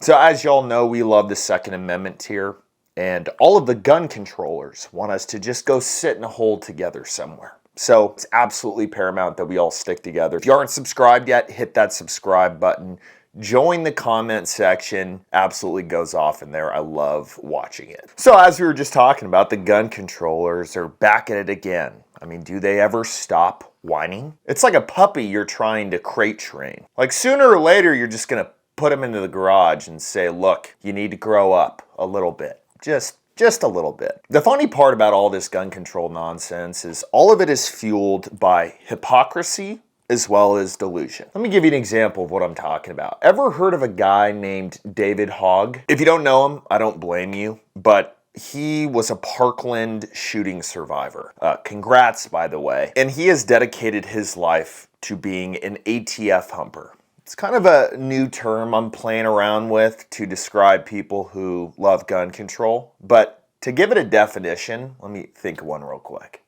So as y'all know, we love the Second Amendment here, and all of the gun controllers want us to just go sit in a hole together somewhere. So it's absolutely paramount that we all stick together. If you aren't subscribed yet, hit that subscribe button. Join the comment section. Absolutely goes off in there. I love watching it. So as we were just talking about, the gun controllers are back at it again. I mean, do they ever stop whining? It's like a puppy you're trying to crate train. Like sooner or later, you're just gonna put them into the garage and say, look, you need to grow up a little bit. Just a little bit. The funny part about all this gun control nonsense is all of it is fueled by hypocrisy as well as delusion. Let me give you an example of what I'm talking about. Ever heard of a guy named David Hogg? If you don't know him, I don't blame you, but he was a Parkland shooting survivor. Congrats, by the way. And he has dedicated his life to being an ATF humper. It's kind of a new term I'm playing around with to describe people who love gun control, but to give it a definition, let me think of one real quick.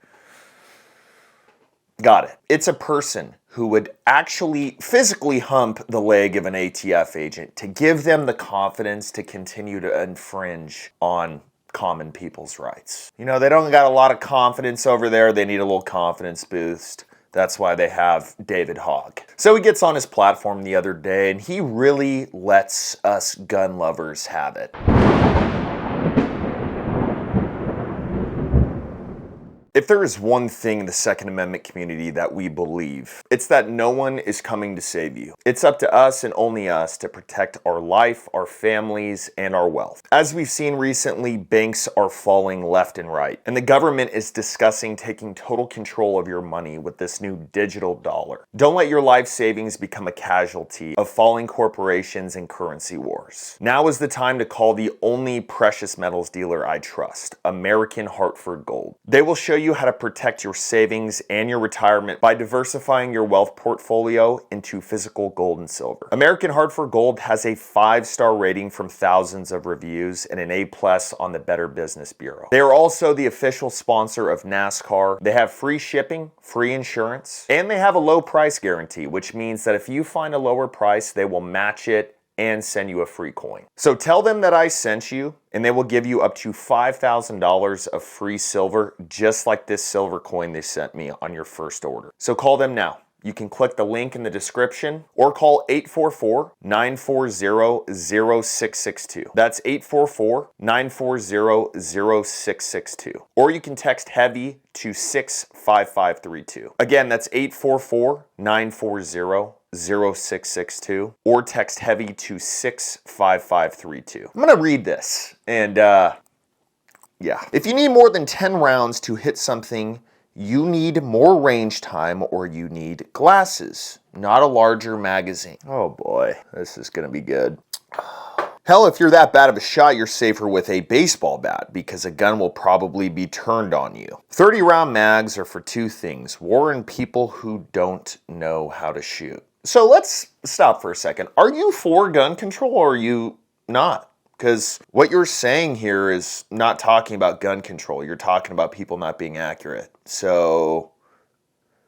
Got it. It's a person who would actually physically hump the leg of an ATF agent to give them the confidence to continue to infringe on common people's rights. You know, they don't got a lot of confidence over there. They need a little confidence boost. That's why they have David Hogg. So he gets on his platform the other day and he really lets us gun lovers have it. If there is one thing in the Second Amendment community that we believe, it's that no one is coming to save you. It's up to us and only us to protect our life, our families, and our wealth. As we've seen recently, banks are falling left and right, and the government is discussing taking total control of your money with this new digital dollar. Don't let your life savings become a casualty of falling corporations and currency wars. Now is the time to call the only precious metals dealer I trust, American Hartford Gold. They will show you how to protect your savings and your retirement by diversifying your wealth portfolio into physical gold and silver. American Hartford Gold has a 5-star rating from thousands of reviews and an A+ on the Better Business Bureau. They are also the official sponsor of NASCAR. They have free shipping, free insurance, and they have a low price guarantee, which means that if you find a lower price, they will match it and send you a free coin. So tell them that I sent you, and they will give you up to $5,000 of free silver, just like this silver coin they sent me on your first order. So call them now. You can click the link in the description or call 844-940-0662. That's 844-940-0662. Or you can text HEAVY to 65532. Again, that's 844-940-0662 or text HEAVY to 65532. I'm gonna read this and yeah. If you need more than 10 rounds to hit something, you need more range time or you need glasses, not a larger magazine. Oh boy, this is gonna be good. Hell, if you're that bad of a shot, you're safer with a baseball bat because a gun will probably be turned on you. 30-round mags are for two things: war and people who don't know how to shoot. So let's stop for a second. Are you for gun control or are you not? Because what you're saying here is not talking about gun control. You're talking about people not being accurate. So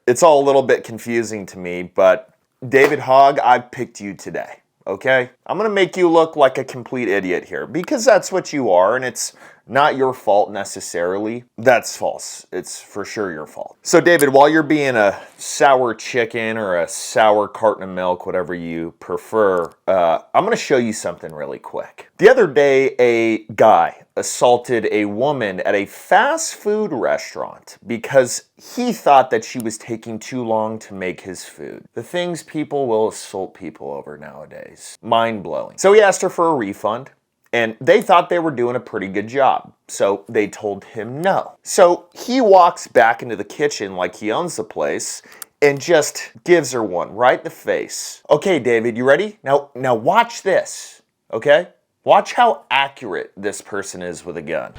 it's all a little bit confusing to me, but David Hogg, I've picked you today, okay? I'm gonna make you look like a complete idiot here because that's what you are, and it's not your fault necessarily. That's false. It's for sure your fault. So David, while you're being a sour chicken or a sour carton of milk, whatever you prefer, I'm gonna show you something really quick. The other day, a guy assaulted a woman at a fast food restaurant because he thought that she was taking too long to make his food. The things people will assault people over nowadays. Mind-blowing. So he asked her for a refund, and they thought they were doing a pretty good job. So they told him no. So he walks back into the kitchen like he owns the place and just gives her one right in the face. Okay, David, you ready? Now watch this, okay? Watch how accurate this person is with a gun.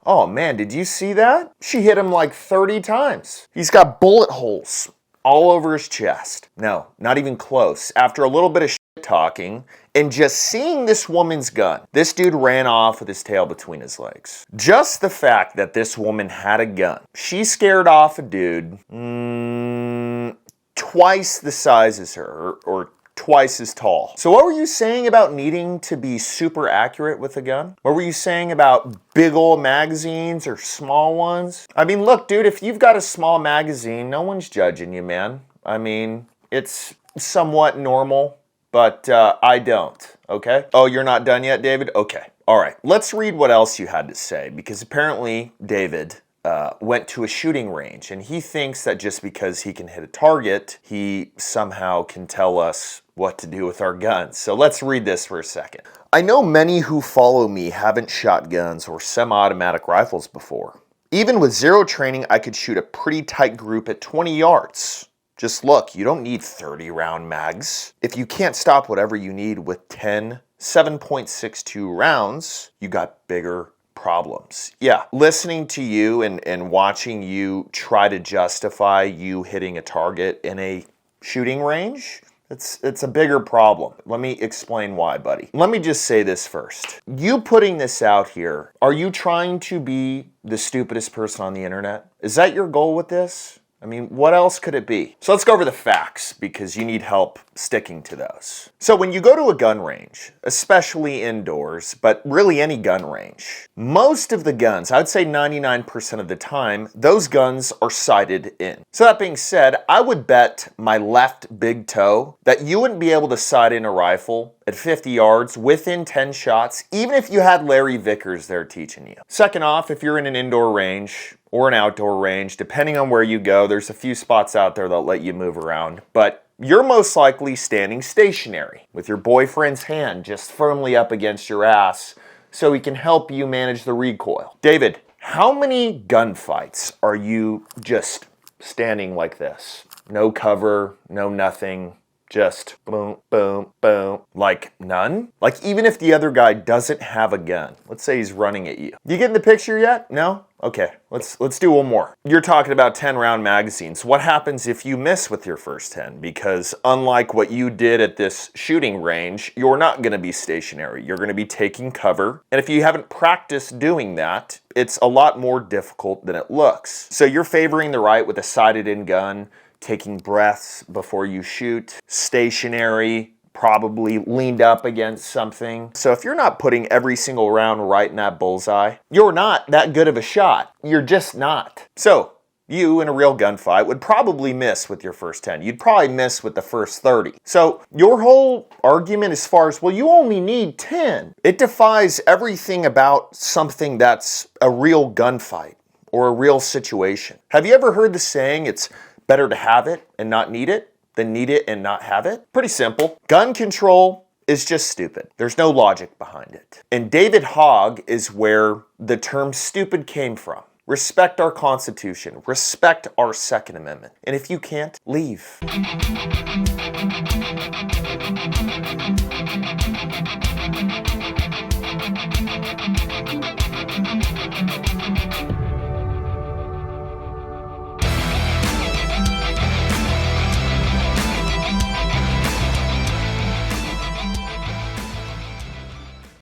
Oh man, did you see that? She hit him like 30 times. He's got bullet holes all over his chest. No, not even close. After a little bit of shit talking and just seeing this woman's gun. This dude ran off with his tail between his legs. Just the fact that this woman had a gun. She scared off a dude twice the size as her, or twice as tall. So what were you saying about needing to be super accurate with a gun? What were you saying about big old magazines or small ones? I mean, look, dude, if you've got a small magazine, no one's judging you, man. I mean, it's somewhat normal, but I don't, okay? Oh, you're not done yet, David? Okay, all right. Let's read what else you had to say, because apparently David went to a shooting range, and he thinks that just because he can hit a target, he somehow can tell us what to do with our guns. So let's read this for a second. I know many who follow me haven't shot guns or semi-automatic rifles before. Even with zero training, I could shoot a pretty tight group at 20 yards. Just look, you don't need 30 round mags. If you can't stop whatever you need with 10 7.62 rounds, you got bigger problems. Yeah, listening to you and watching you try to justify you hitting a target in a shooting range, it's a bigger problem. Let me explain why, buddy. Let me just say this first. You putting this out here, are you trying to be the stupidest person on the internet? Is that your goal with this? I mean, what else could it be? So let's go over the facts, because you need help sticking to those. So when you go to a gun range, especially indoors, but really any gun range, most of the guns, I would say 99% of the time, those guns are sighted in. So that being said, I would bet my left big toe that you wouldn't be able to sight in a rifle at 50 yards within 10 shots, even if you had Larry Vickers there teaching you. Second off, if you're in an indoor range or an outdoor range, depending on where you go, there's a few spots out there that let you move around, but you're most likely standing stationary with your boyfriend's hand just firmly up against your ass so he can help you manage the recoil. David, how many gunfights are you just standing like this? No cover, no nothing, just boom, boom, boom. Like none? Like even if the other guy doesn't have a gun, let's say he's running at you. You getting the picture yet? No? Okay, let's do one more. You're talking about 10 round magazines. What happens if you miss with your first 10? Because unlike what you did at this shooting range, you're not gonna be stationary. You're gonna be taking cover. And if you haven't practiced doing that, it's a lot more difficult than it looks. So you're favoring the right with a sighted in gun, taking breaths before you shoot, stationary, probably leaned up against something. So if you're not putting every single round right in that bullseye, you're not that good of a shot. You're just not. So you in a real gunfight would probably miss with your first 10. You'd probably miss with the first 30. So your whole argument as far as, well, you only need 10, it defies everything about something that's a real gunfight or a real situation. Have you ever heard the saying, it's better to have it and not need it than need it and not have it? Pretty simple. Gun control is just stupid. There's no logic behind it. And David Hogg is where the term stupid came from. Respect our Constitution. Respect our Second Amendment. And if you can't, leave.